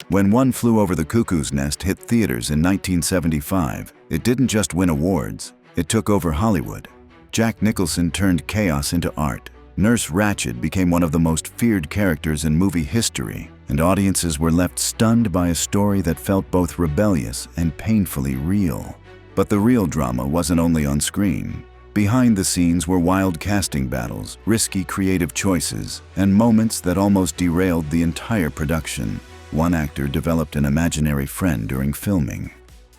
When One Flew Over the Cuckoo's Nest hit theaters in 1975, it didn't just win awards, it took over Hollywood. Jack Nicholson turned chaos into art. Nurse Ratched became one of the most feared characters in movie history, and audiences were left stunned by a story that felt both rebellious and painfully real. But the real drama wasn't only on screen. Behind the scenes were wild casting battles, risky creative choices, and moments that almost derailed the entire production. One actor developed an imaginary friend during filming.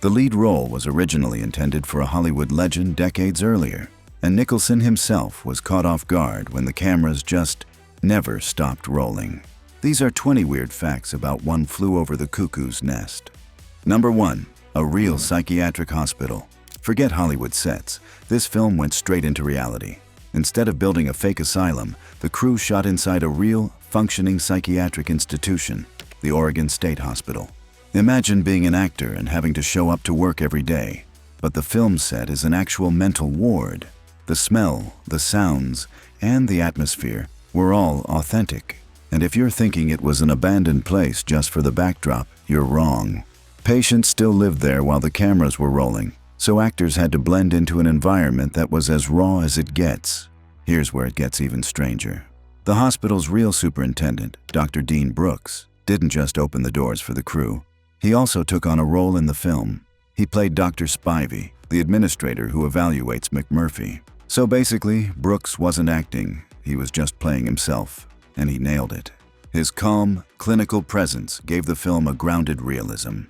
The lead role was originally intended for a Hollywood legend decades earlier, and Nicholson himself was caught off guard when the cameras just never stopped rolling. These are 20 weird facts about One Flew Over the Cuckoo's Nest. Number 1. A real psychiatric hospital. Forget Hollywood sets. This film went straight into reality. Instead of building a fake asylum, the crew shot inside a real, functioning psychiatric institution, the Oregon State Hospital. Imagine being an actor and having to show up to work every day. But the film set is an actual mental ward. The smell, the sounds, and the atmosphere were all authentic. And if you're thinking it was an abandoned place just for the backdrop, you're wrong. Patients still lived there while the cameras were rolling, so actors had to blend into an environment that was as raw as it gets. Here's where it gets even stranger. The hospital's real superintendent, Dr. Dean Brooks, didn't just open the doors for the crew. He also took on a role in the film. He played Dr. Spivey, the administrator who evaluates McMurphy. So basically, Brooks wasn't acting, he was just playing himself, and he nailed it. His calm, clinical presence gave the film a grounded realism.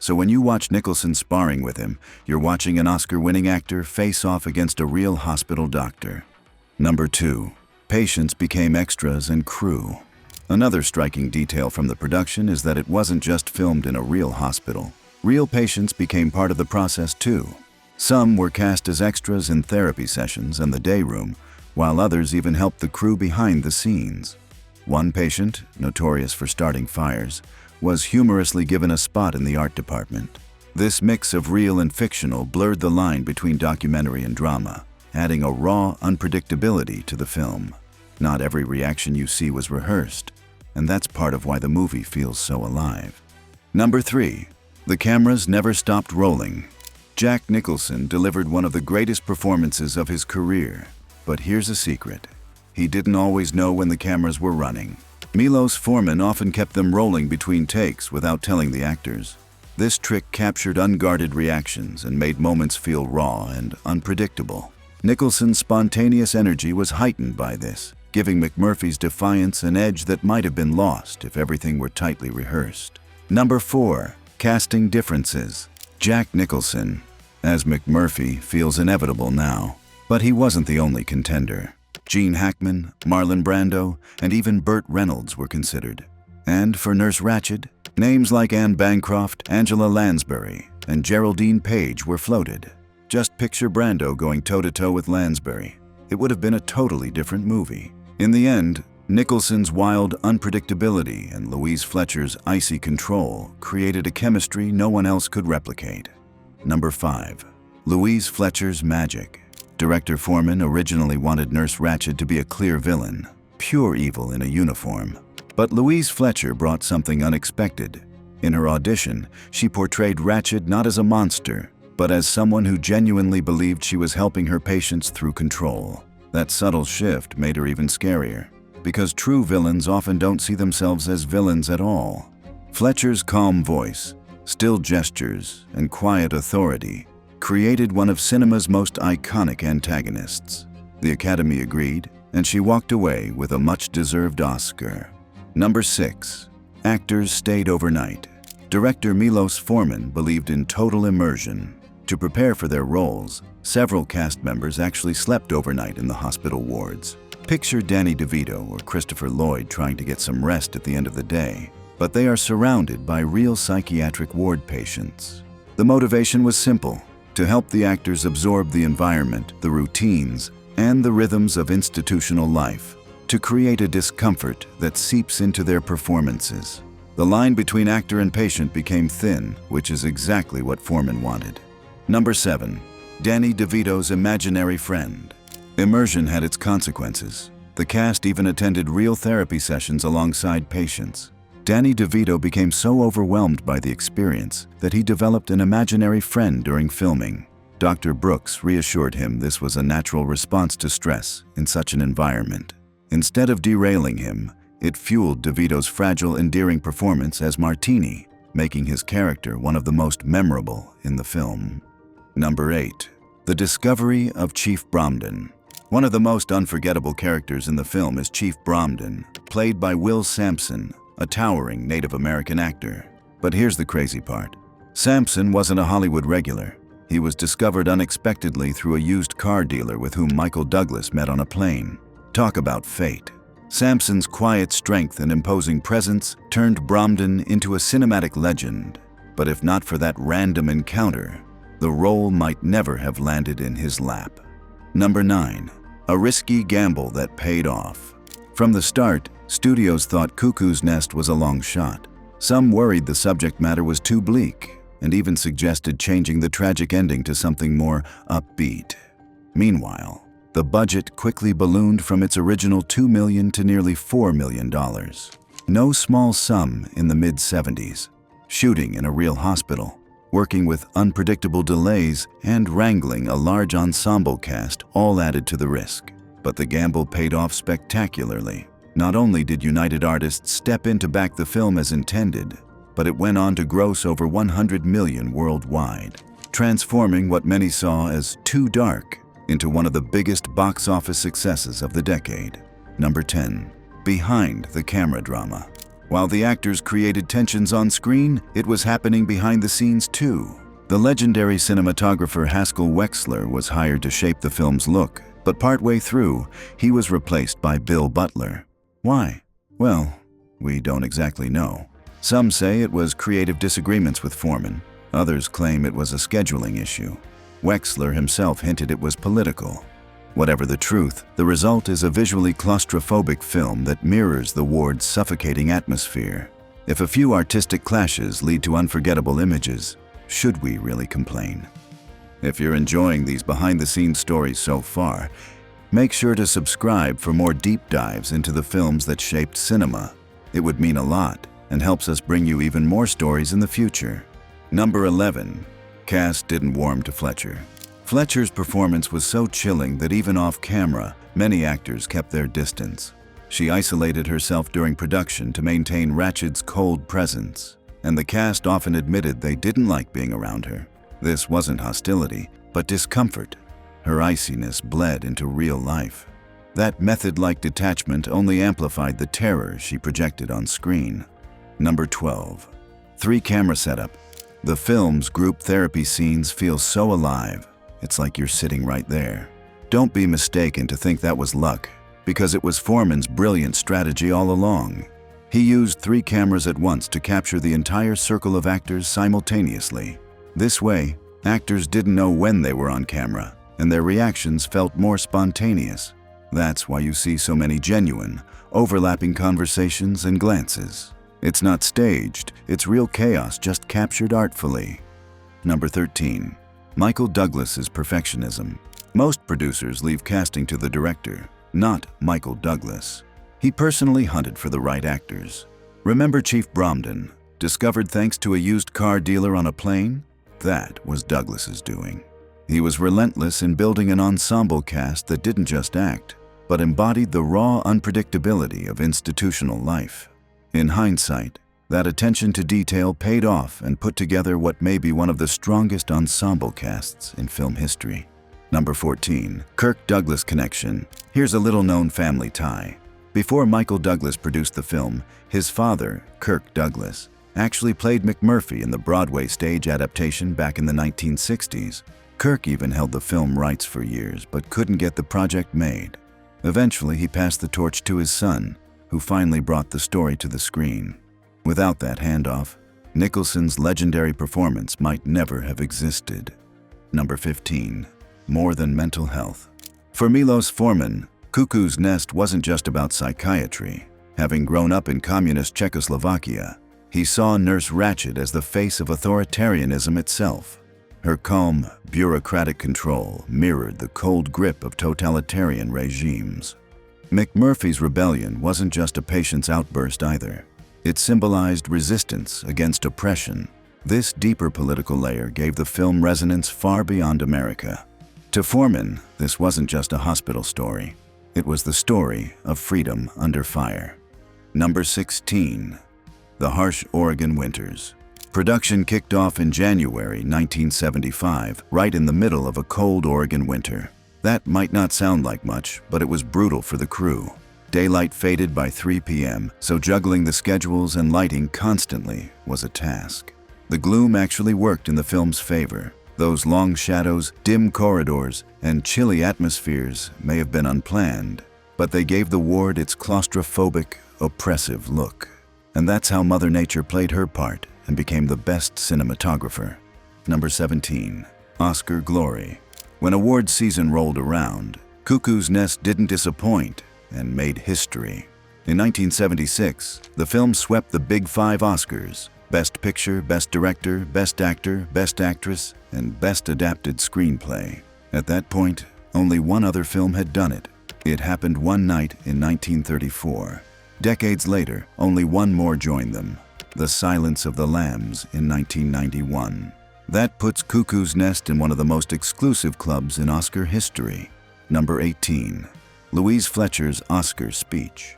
So when you watch Nicholson sparring with him, you're watching an Oscar-winning actor face off against a real hospital doctor. Number 2. Patients became extras and crew. Another striking detail from the production is that it wasn't just filmed in a real hospital. Real patients became part of the process too. Some were cast as extras in therapy sessions and the day room, while others even helped the crew behind the scenes. One patient, notorious for starting fires, was humorously given a spot in the art department. This mix of real and fictional blurred the line between documentary and drama, adding a raw unpredictability to the film. Not every reaction you see was rehearsed, and that's part of why the movie feels so alive. Number 3. The cameras never stopped rolling. Jack Nicholson delivered one of the greatest performances of his career. But here's a secret. He didn't always know when the cameras were running. Milos Forman often kept them rolling between takes without telling the actors. This trick captured unguarded reactions and made moments feel raw and unpredictable. Nicholson's spontaneous energy was heightened by this, giving McMurphy's defiance an edge that might have been lost if everything were tightly rehearsed. Number 4. Casting differences. Jack Nicholson, as McMurphy, feels inevitable now. But he wasn't the only contender. Gene Hackman, Marlon Brando, and even Burt Reynolds were considered. And for Nurse Ratched, names like Anne Bancroft, Angela Lansbury, and Geraldine Page were floated. Just picture Brando going toe-to-toe with Lansbury. It would have been a totally different movie. In the end, Nicholson's wild unpredictability and Louise Fletcher's icy control created a chemistry no one else could replicate. Number 5. Louise Fletcher's magic. Director Forman originally wanted Nurse Ratched to be a clear villain, pure evil in a uniform. But Louise Fletcher brought something unexpected. In her audition, she portrayed Ratched not as a monster, but as someone who genuinely believed she was helping her patients through control. That subtle shift made her even scarier, because true villains often don't see themselves as villains at all. Fletcher's calm voice, still gestures, and quiet authority created one of cinema's most iconic antagonists. The Academy agreed, and she walked away with a much-deserved Oscar. Number 6. Actors stayed overnight. Director Milos Forman believed in total immersion. To prepare for their roles, several cast members actually slept overnight in the hospital wards. Picture Danny DeVito or Christopher Lloyd trying to get some rest at the end of the day, but they are surrounded by real psychiatric ward patients. The motivation was simple: to help the actors absorb the environment, the routines, and the rhythms of institutional life, to create a discomfort that seeps into their performances. The line between actor and patient became thin, which is exactly what Forman wanted. Number 7. Danny DeVito's imaginary friend. Immersion had its consequences. The cast even attended real therapy sessions alongside patients. Danny DeVito became so overwhelmed by the experience that he developed an imaginary friend during filming. Dr. Brooks reassured him this was a natural response to stress in such an environment. Instead of derailing him, it fueled DeVito's fragile, endearing performance as Martini, making his character one of the most memorable in the film. Number 8. The discovery of Chief Bromden. One of the most unforgettable characters in the film is Chief Bromden, played by Will Sampson, a towering Native American actor. But here's the crazy part. Sampson wasn't a Hollywood regular. He was discovered unexpectedly through a used car dealer with whom Michael Douglas met on a plane. Talk about fate. Sampson's quiet strength and imposing presence turned Bromden into a cinematic legend. But if not for that random encounter, the role might never have landed in his lap. Number 9. A risky gamble that paid off. From the start, studios thought Cuckoo's Nest was a long shot. Some worried the subject matter was too bleak, and even suggested changing the tragic ending to something more upbeat. Meanwhile, the budget quickly ballooned from its original $2 million to nearly $4 million. No small sum in the mid-70s. Shooting in a real hospital, working with unpredictable delays, and wrangling a large ensemble cast all added to the risk. But the gamble paid off spectacularly. Not only did United Artists step in to back the film as intended, but it went on to gross over $100 million worldwide, transforming what many saw as too dark into one of the biggest box office successes of the decade. Number 10. Behind the camera drama. While the actors created tensions on screen, it was happening behind the scenes too. The legendary cinematographer Haskell Wexler was hired to shape the film's look, but partway through, he was replaced by Bill Butler. Why? Well, we don't exactly know. Some say it was creative disagreements with Foreman. Others claim it was a scheduling issue. Wexler himself hinted it was political. Whatever the truth, the result is a visually claustrophobic film that mirrors the ward's suffocating atmosphere. If a few artistic clashes lead to unforgettable images, should we really complain? If you're enjoying these behind-the-scenes stories so far, make sure to subscribe for more deep dives into the films that shaped cinema. It would mean a lot and helps us bring you even more stories in the future. Number 11. Cast didn't warm to Fletcher. Fletcher's performance was so chilling that even off-camera, many actors kept their distance. She isolated herself during production to maintain Ratched's cold presence, and the cast often admitted they didn't like being around her. This wasn't hostility, but discomfort. Her iciness bled into real life. That method-like detachment only amplified the terror she projected on screen. Number 12. 3-camera setup. The film's group therapy scenes feel so alive. It's like you're sitting right there. Don't be mistaken to think that was luck, because it was Foreman's brilliant strategy all along. He used 3 cameras at once to capture the entire circle of actors simultaneously. This way, actors didn't know when they were on camera, and their reactions felt more spontaneous. That's why you see so many genuine, overlapping conversations and glances. It's not staged, it's real chaos just captured artfully. Number 13. Michael Douglas's perfectionism. Most producers leave casting to the director, not Michael Douglas. He personally hunted for the right actors. Remember Chief Bromden, discovered thanks to a used car dealer on a plane? That was Douglas's doing. He was relentless in building an ensemble cast that didn't just act, but embodied the raw unpredictability of institutional life. In hindsight, that attention to detail paid off and put together what may be one of the strongest ensemble casts in film history. Number 14. Kirk-Douglas connection. Here's a little-known family tie. Before Michael Douglas produced the film, his father, Kirk Douglas, actually played McMurphy in the Broadway stage adaptation back in the 1960s. Kirk even held the film rights for years, but couldn't get the project made. Eventually, he passed the torch to his son, who finally brought the story to the screen. Without that handoff, Nicholson's legendary performance might never have existed. Number 15. More than mental health. For Milos Forman, Cuckoo's Nest wasn't just about psychiatry. Having grown up in communist Czechoslovakia, he saw Nurse Ratched as the face of authoritarianism itself. Her calm, bureaucratic control mirrored the cold grip of totalitarian regimes. McMurphy's rebellion wasn't just a patient's outburst either. It symbolized resistance against oppression. This deeper political layer gave the film resonance far beyond America. To Foreman, this wasn't just a hospital story. It was the story of freedom under fire. Number 16. The Harsh Oregon Winters. Production kicked off in January 1975, right in the middle of a cold Oregon winter. That might not sound like much, but it was brutal for the crew. Daylight faded by 3 p.m., so juggling the schedules and lighting constantly was a task. The gloom actually worked in the film's favor. Those long shadows, dim corridors, and chilly atmospheres may have been unplanned, but they gave the ward its claustrophobic, oppressive look. And that's how Mother Nature played her part and became the best cinematographer. Number 17. Oscar Glory. When award season rolled around, Cuckoo's Nest didn't disappoint and made history. In 1976, the film swept the Big Five Oscars: Best Picture, Best Director, Best Actor, Best Actress, and Best Adapted Screenplay. At that point, only one other film had done it. It happened one night in 1934. Decades later, only one more joined them: The Silence of the Lambs in 1991. That puts Cuckoo's Nest in one of the most exclusive clubs in Oscar history. Number 18. Louise Fletcher's Oscar Speech.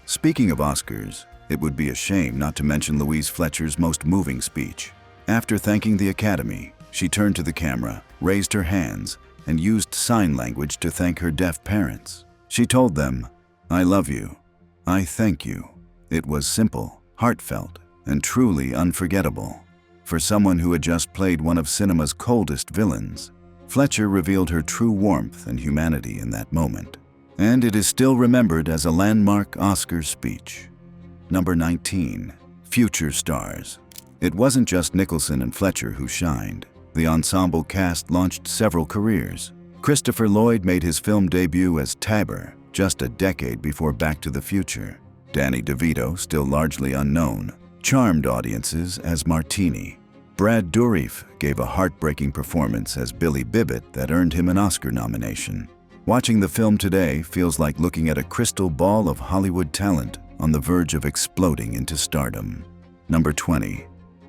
Speaking of Oscars, it would be a shame not to mention Louise Fletcher's most moving speech. After thanking the Academy, she turned to the camera, raised her hands, and used sign language to thank her deaf parents. She told them, "I love you. I thank you." It was simple, heartfelt, and truly unforgettable. For someone who had just played one of cinema's coldest villains, Fletcher revealed her true warmth and humanity in that moment. And it is still remembered as a landmark Oscar speech. Number 19. Future Stars. It wasn't just Nicholson and Fletcher who shined. The ensemble cast launched several careers. Christopher Lloyd made his film debut as Tabor just a decade before Back to the Future. Danny DeVito, still largely unknown, charmed audiences as Martini. Brad Dourif gave a heartbreaking performance as Billy Bibbit that earned him an Oscar nomination. Watching the film today feels like looking at a crystal ball of Hollywood talent on the verge of exploding into stardom. Number 20.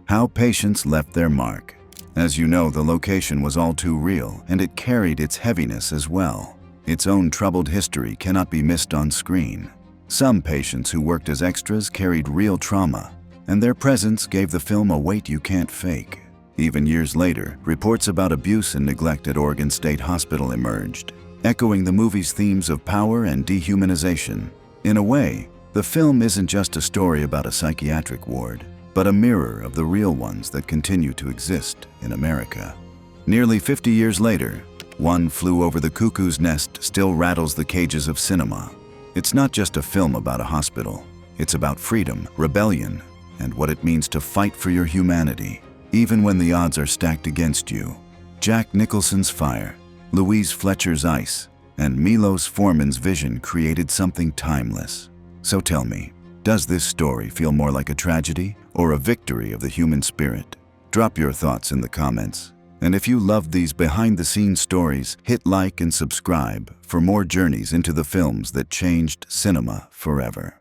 How Patience Left Their Mark. As you know, the location was all too real, and it carried its heaviness as well. Its own troubled history cannot be missed on screen. Some patients who worked as extras carried real trauma, and their presence gave the film a weight you can't fake. Even years later, reports about abuse and neglect at Oregon State Hospital emerged, echoing the movie's themes of power and dehumanization. In a way, the film isn't just a story about a psychiatric ward, but a mirror of the real ones that continue to exist in America. Nearly 50 years later, One Flew Over the Cuckoo's Nest still rattles the cages of cinema. It's not just a film about a hospital. It's about freedom, rebellion, and what it means to fight for your humanity, even when the odds are stacked against you. Jack Nicholson's fire, Louise Fletcher's ice, and Milos Forman's vision created something timeless. So tell me, does this story feel more like a tragedy or a victory of the human spirit? Drop your thoughts in the comments. And if you loved these behind-the-scenes stories, hit like and subscribe for more journeys into the films that changed cinema forever.